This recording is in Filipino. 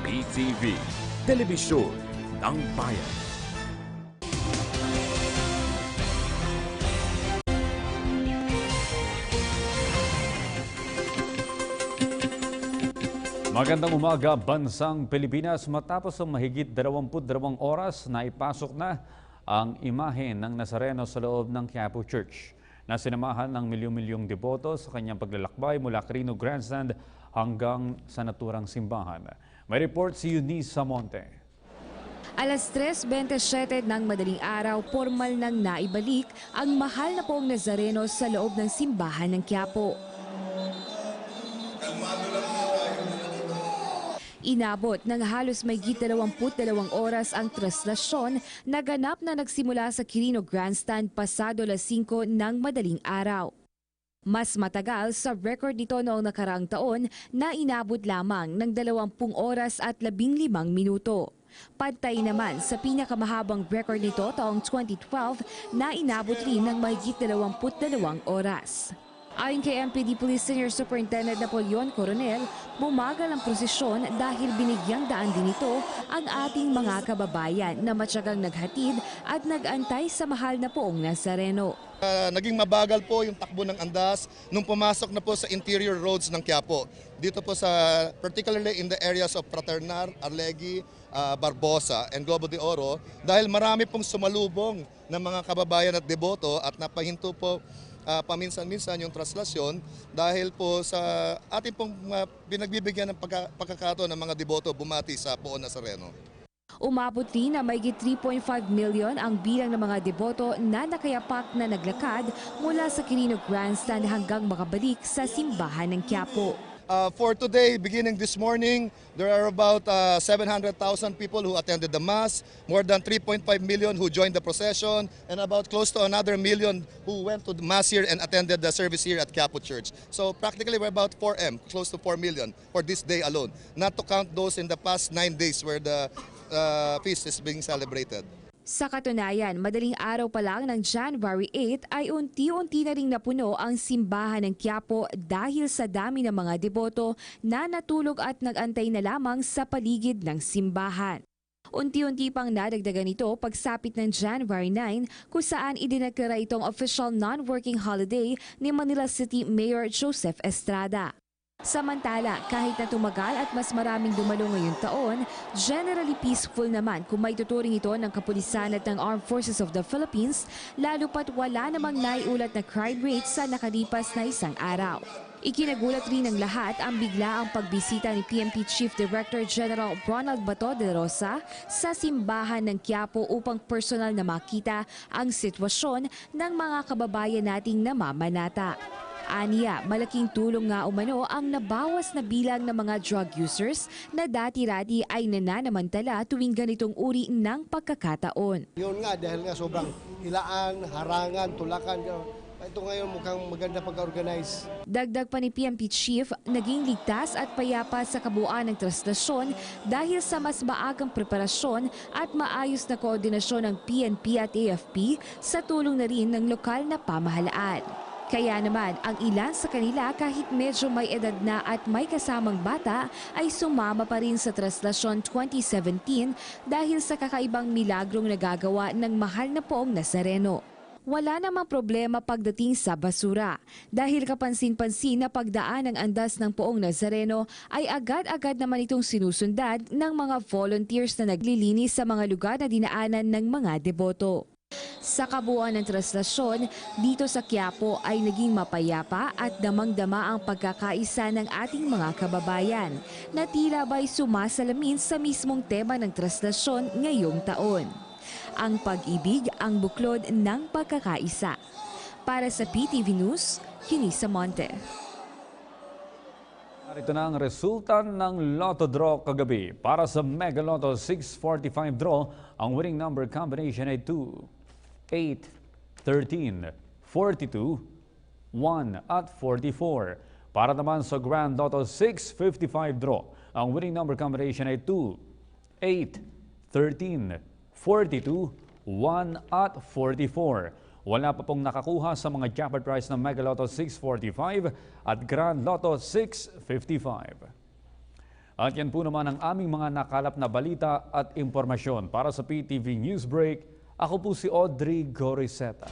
PTV, Telebisyon ng Bayan. Magandang umaga, bansang Pilipinas. Matapos ang mahigit 22 oras na ipasok na ang imahe ng Nazareno sa loob ng Quiapo Church na sinamahan ng milyong-milyong deboto sa kanyang paglalakbay mula Quirino Grandstand hanggang sa naturang simbahan. May report si Eunice Samonte. Alas 3:27 ng madaling araw, formal nang naibalik ang mahal na poong Nazareno sa loob ng simbahan ng Quiapo. Inabot ng halos mahigit 22 oras ang traslasyon na ganap na nagsimula sa Quirino Grandstand pasado alas 5 ng madaling araw. Mas matagal sa record nito noong nakaraang taon na inabot lamang ng 20 oras at 15 minuto. Pantay naman sa pinakamahabang record nito taong 2012 na inabot rin ng mahigit 22 oras. Ayon kay MPD Police Senior Superintendent Napoleon Coronel, bumagal ang prosesyon dahil binigyang daan din ito ang ating mga kababayan na matyagang naghatid at nag-antay sa mahal na poong Nazareno. Naging mabagal po yung takbo ng andas nung pumasok na po sa interior roads ng Quiapo. Dito po sa, particularly in the areas of Fraternar, Arlegui, Barbosa and Globo de Oro, dahil marami pong sumalubong ng mga kababayan at deboto at napahinto po paminsan-minsan yung traslasyon dahil po sa ating pong pinagbibigyan ng pagkakataon ng mga deboto bumati sa Poong Nazareno. Umabot din na mahigit 3.5 million ang bilang ng mga deboto na nakayapak na naglakad mula sa Quirino Grandstand hanggang makabalik sa simbahan ng Quiapo. For today, beginning this morning, there are about 700,000 people who attended the Mass, more than 3.5 million who joined the procession, and about close to another million who went to the Mass here and attended the service here at Quiapo Church. So practically we're about 4M, close to 4 million for this day alone, not to count those in the past 9 days where the feast is being celebrated. Sa katunayan, madaling araw pa lang ng January 8 ay unti-unti na ring napuno ang simbahan ng Quiapo dahil sa dami ng mga deboto na natulog at nag-antay na lamang sa paligid ng simbahan. Unti-unti pang nadagdagan ito pagsapit ng January 9 kung saan idineklara itong official non-working holiday ni Manila City Mayor Joseph Estrada. Samantala, kahit na tumagal at mas maraming dumalo ngayong taon, generally peaceful naman kung may tuturing ito ng kapulisan at ng Armed Forces of the Philippines, lalo pat wala namang naiulat na crime rate sa nakalipas na isang araw. Ikinagulat rin ng lahat ang biglaang pagbisita ni PNP Chief Director General Ronald Bato de Rosa sa simbahan ng Quiapo upang personal na makita ang sitwasyon ng mga kababayan nating namamanata. Aniya, malaking tulong nga umano ang nabawas na bilang ng mga drug users na dati-dati ay nananamantala tuwing ganitong uri ng pagkakataon. Yun nga, dahil nga sobrang hilaan, harangan, tulakan, ito ngayon mukhang maganda pag-organize. Dagdag pa ni PNP Chief, naging ligtas at payapa sa kabuuan ng traslasyon dahil sa mas maagang preparasyon at maayos na koordinasyon ng PNP at AFP sa tulong na rin ng lokal na pamahalaan. Kaya naman, ang ilan sa kanila kahit medyo may edad na at may kasamang bata ay sumama pa rin sa Traslasyon 2017 dahil sa kakaibang milagrong nagagawa ng mahal na poong Nazareno. Wala namang problema pagdating sa basura dahil kapansin-pansin na pagdaan ng andas ng poong Nazareno ay agad-agad naman itong sinusundan ng mga volunteers na naglilinis sa mga lugar na dinaanan ng mga deboto. Sa kabuuan ng traslasyon, dito sa Quiapo ay naging mapayapa at damang-dama ang pagkakaisa ng ating mga kababayan na tila ba'y sumasalamin sa mismong tema ng traslasyon ngayong taon. Ang pag-ibig ang buklod ng pagkakaisa. Para sa PTV News, Eunice Samonte. Narito na ang resulta ng Lotto Draw kagabi. Para sa Mega Lotto 645 Draw, ang winning number combination ay 2, 8, 13, 42, 1 at 44. Para naman sa Grand Lotto 655 Draw, ang winning number combination ay 2, 8, 13, 42, 1 at 44. Wala pa pong nakakuha sa mga jackpot prize ng Mega Lotto 645 at Grand Lotto 655. At yan po naman ang aming mga nakalap na balita at impormasyon. Para sa PTV Newsbreak, ako po si Audrey Goriseta.